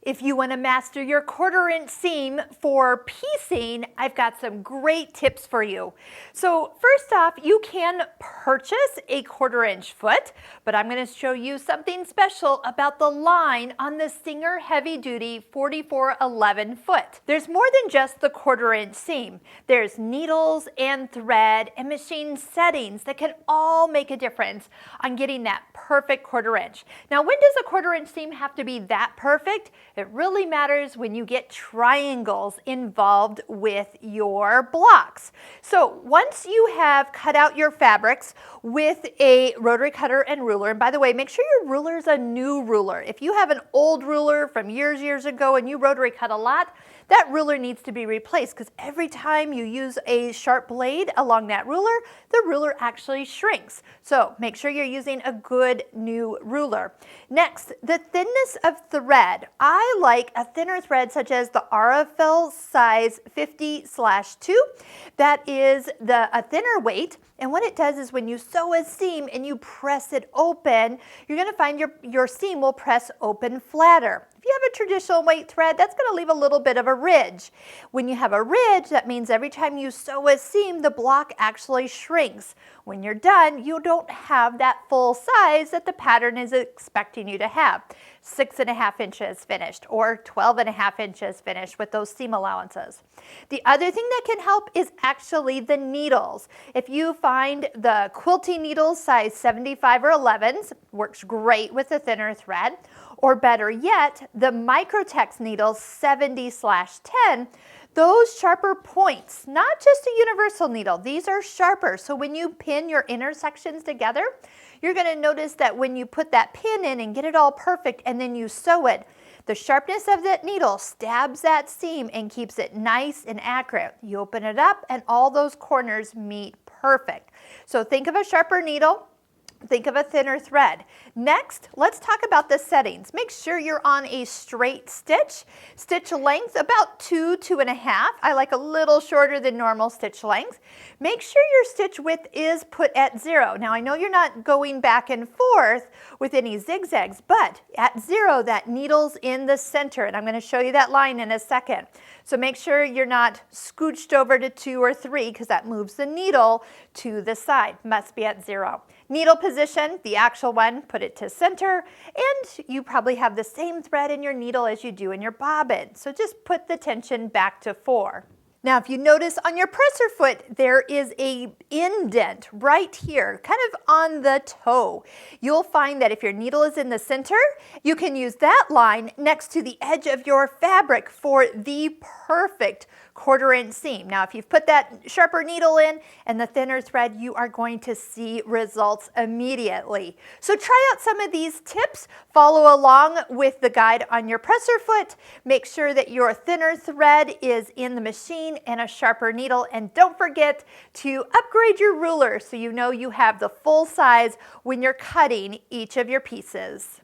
If you want to master your 1/4" seam for piecing, I've got some great tips for you. So first off, you can purchase a 1/4" foot, but I'm going to show you something special about the line on the Singer Heavy Duty 4411 foot. There's more than just the 1/4" seam. There's needles and thread and machine settings that can all make a difference on getting that perfect 1/4". Now, when does a 1/4" seam have to be that perfect? It really matters when you get triangles involved with your blocks. So once you have cut out your fabrics with a rotary cutter and ruler, and by the way, make sure your ruler is a new ruler. If you have an old ruler from years ago and you rotary cut a lot, that ruler needs to be replaced because every time you use a sharp blade along that ruler, the ruler actually shrinks. So make sure you're using a good new ruler. Next, the thinness of thread. I like a thinner thread such as the RFL size 50/2. That is a thinner weight. And what it does is when you sew a seam and you press it open, you're going to find your seam will press open flatter. If you have a traditional weight thread, that's going to leave a little bit of a ridge. When you have a ridge, that means every time you sew a seam, the block actually shrinks. When you're done, you don't have that full size that the pattern is expecting you to have. 6.5 inches finished or 12.5 inches finished with those seam allowances. The other thing that can help is actually the needles. If you find the quilting needles size 75 or 11s, works great with a thinner thread, or better yet, the Microtex needles 70/10, those sharper points, not just a universal needle, these are sharper. So when you pin your intersections together, you're going to notice that when you put that pin in and get it all perfect and then you sew it, the sharpness of that needle stabs that seam and keeps it nice and accurate. You open it up and all those corners meet perfect. So think of a sharper needle. Think of a thinner thread. Next, let's talk about the settings. Make sure you're on a straight stitch. Stitch length about 2.5. I like a little shorter than normal stitch length. Make sure your stitch width is put at 0. Now I know you're not going back and forth with any zigzags, but at 0, that needle's in the center, and I'm going to show you that line in a second. So make sure you're not scooched over to 2 or 3 because that moves the needle to the side. Must be at 0. Needle position, the actual one, put it to center, and you probably have the same thread in your needle as you do in your bobbin. So just put the tension back to 4. Now, if you notice on your presser foot, there is a indent right here, kind of on the toe. You'll find that if your needle is in the center, you can use that line next to the edge of your fabric for the perfect 1/4" seam. Now, if you've put that sharper needle in and the thinner thread, you are going to see results immediately. So try out some of these tips. Follow along with the guide on your presser foot. Make sure that your thinner thread is in the machine and a sharper needle. And don't forget to upgrade your ruler so you know you have the full size when you're cutting each of your pieces.